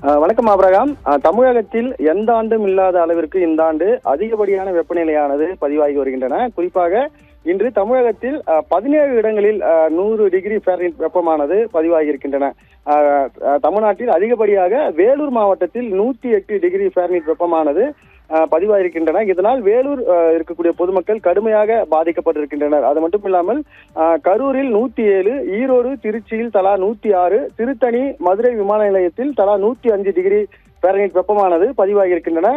வணக்கம் ஆபிரகாம். தமிழகத்தில் எந்த ஆண்டும் இல்லாத அளவிற்கு இந்த ஆண்டு அதிகப்படியான வெப்பநிலையானது பதிவாகி வருகின்றன. குறிப்பாக இன்று தமிழகத்தில் 17 இடங்களில் 100 டிகிரி ஃபாரன்ஹீட் வெப்பமானது பதிவாகி இருக்கின்றன. தமிழ்நாட்டில் அதிகப்படியாக வேலூர் மாவட்டத்தில் 108 டிகிரி ஃபாரன்ஹீட் வெப்பமானது பதிவாயிருக்கின்றன. இதனால் வேலூர் இருக்கக்கூடிய பொதுமக்கள் கடுமையாக பாதிக்கப்பட்டிருக்கின்றனர். அது மட்டும் இல்லாமல் கரூரில் 107, ஈரோடு, திருச்சியில் தலா 106, திருத்தணி, மதுரை விமான நிலையத்தில் தலா 105 டிகிரி ஃபாரன்ஹீட் வெப்பமானது பதிவாகி இருக்கின்றன.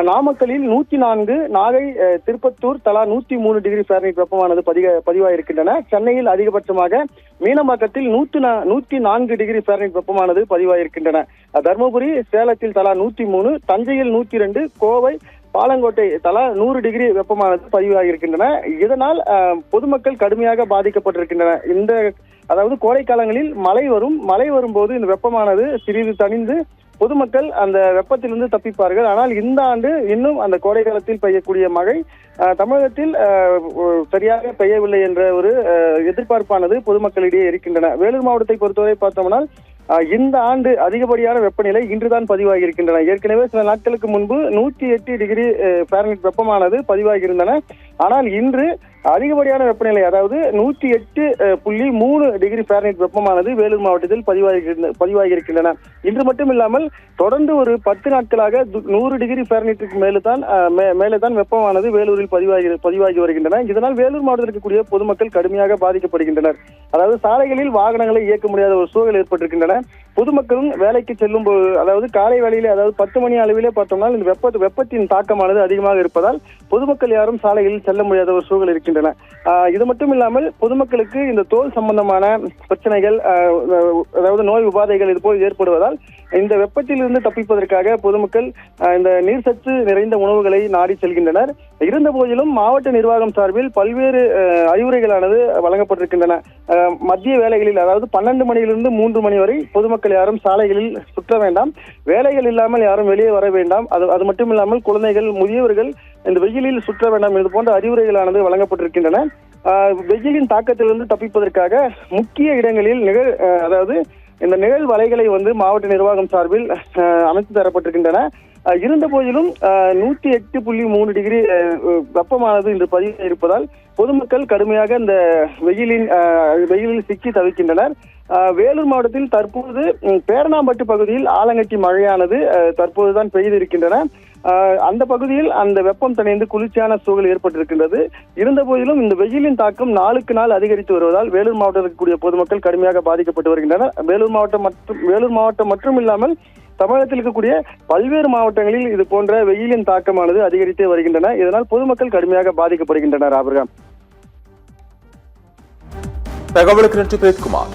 நாமக்கலில் 104, நாகை, திருப்பத்தூர் தலா 103 டிகிரி ஃபாரன்ஹீட் வெப்பமானது பதிவாயிருக்கின்றன. சென்னையில் அதிகபட்சமாக மீனம்பாக்கத்தில் 104 டிகிரி ஃபாரன்ஹீட் வெப்பமானது பதிவாயிருக்கின்றன. தருமபுரி, சேலத்தில் தலா 103, தஞ்சையில் 102, கோவை, பாலங்கோட்டை தலா 100 டிகிரி வெப்பமானது பதிவாகி இருக்கின்றன. இதனால் பொதுமக்கள் கடுமையாக பாதிக்கப்பட்டிருக்கின்றன. அதாவது கோடை காலங்களில் மழை வரும்போது இந்த வெப்பமானது சிறிது தணிந்து பொதுமக்கள் அந்த வெப்பத்திலிருந்து தப்பிப்பார்கள். ஆனால் இந்த ஆண்டு இன்னும் அந்த கோடை காலத்தில் பெய்யக்கூடிய மழை தமிழகத்தில் சரியாக பெய்யவில்லை என்ற ஒரு எதிர்பார்ப்பானது பொதுமக்களிடையே இருக்கின்றன. வேலூர் மாவட்டத்தை பொறுத்தவரை பார்த்தோம்னால் இந்த ஆண்டு அதிகப்படியான வெப்பநிலை இன்றுதான் பதிவாகி இருக்கின்றன. ஏற்கனவே சில நாட்களுக்கு முன்பு 108 டிகிரி ஃபாரன்ஹீட் வெப்பமானது பதிவாகி இருந்தன. ஆனால் இன்று அதிகப்படியான வெப்பநிலை, அதாவது 108.3 டிகிரி ஃபாரன்ஹீட் வெப்பமானது வேலூர் மாவட்டத்தில் பதிவாகி இருக்கின்றன. இன்று மட்டும் இல்லாமல் தொடர்ந்து ஒரு 10 நாட்களாக 100 டிகிரி ஃபாரன்ஹீட்டுக்கு மேலே தான் வெப்பமானது வேலூரில் பதிவாகி வருகின்றன. இதனால் வேலூர் மாவட்டத்தில் இருக்கக்கூடிய பொதுமக்கள் கடுமையாக பாதிக்கப்படுகின்றனர். அதாவது சாலைகளில் வாகனங்களை இயக்க முடியாத ஒரு சூழல் ஏற்பட்டிருக்கின்றன. பொதுமக்களும் வேலைக்கு செல்லும் போது, அதாவது காலை வேளையிலே, அதாவது 10 மணி அளவிலே பார்த்தோம்னா இந்த வெப்பத்தின் தாக்கமானது அதிகமாக இருப்பதால் பொதுமக்கள் யாரும் சாலைகளில் செல்ல முடியாத ஒரு சூழல் இருக்கின்றன. இது மட்டும் இல்லாமல் பொதுமக்களுக்கு இந்த தோல் சம்பந்தமான பிரச்சனைகள், அதாவது நோய் உபாதைகள் இது போல் ஏற்படுவதால் இந்த வெப்பத்தில் இருந்து தப்பிப்பதற்காக பொதுமக்கள் இந்த நீர்சத்து நிறைந்த உணவுகளை நாடி செல்கின்றனர். இருந்த போதிலும் மாவட்ட நிர்வாகம் சார்பில் பல்வேறு அறிவுரைகளானது வழங்கப்பட்டிருக்கின்றன. மத்திய வேலைகளில், அதாவது 12 மணியிலிருந்து 3 மணி வரை பொதுமக்கள் யாரும் சாலைகளில் சுற்ற வேண்டாம், வேலைகள் இல்லாமல் யாரும் வெளியே வர வேண்டாம், அது மட்டும் இல்லாமல் குழந்தைகள், முதியவர்கள் இந்த வெயிலில் சுற்ற வேண்டாம், இது போன்ற அறிவுரைகளானது வழங்கப்பட்டிருக்கின்றன. வெயிலின் தாக்கத்திலிருந்து தப்பிப்பதற்காக முக்கிய இடங்களில் அதாவது இந்த நிழல் வலைகளை மாவட்ட நிர்வாகம் சார்பில் அமைத்து தரப்பட்டிருக்கின்றன. இருந்த போதிலும் 108.3 டிகிரி வெப்பமானது இன்று பதிவாக இருப்பதால் பொதுமக்கள் கடுமையாக இந்த வெயிலில் சிக்கி தவிக்கின்றனர். வேலூர் மாவட்டத்தில் தற்போது பேரணாம்பட்டு பகுதியில் ஆலங்கட்டி மழையானது தற்போதுதான் பெய்திருக்கின்றன. அந்த பகுதியில் அந்த வெப்பம் தணிந்து குளிர்ச்சியான சூழல் ஏற்பட்டிருக்கின்றது. இருந்த போதிலும் இந்த வெயிலின் தாக்கம் நாளுக்கு நாள் அதிகரித்து வருவதால் வேலூர் மாவட்டத்தில் இருக்கக்கூடிய பொதுமக்கள் கடுமையாக பாதிக்கப்பட்டு வருகின்றனர். வேலூர் மாவட்டம் மட்டும் இல்லாமல் தமிழகத்தில் இருக்கக்கூடிய பல்வேறு மாவட்டங்களில் இது போன்ற வெயிலின் தாக்கமானது அதிகரித்தே வருகின்றன. இதனால் பொதுமக்கள் கடுமையாக பாதிக்கப்படுகின்றனர். ஆபிரகாம், தகவலுக்கு நன்றி பிரேத்குமார்.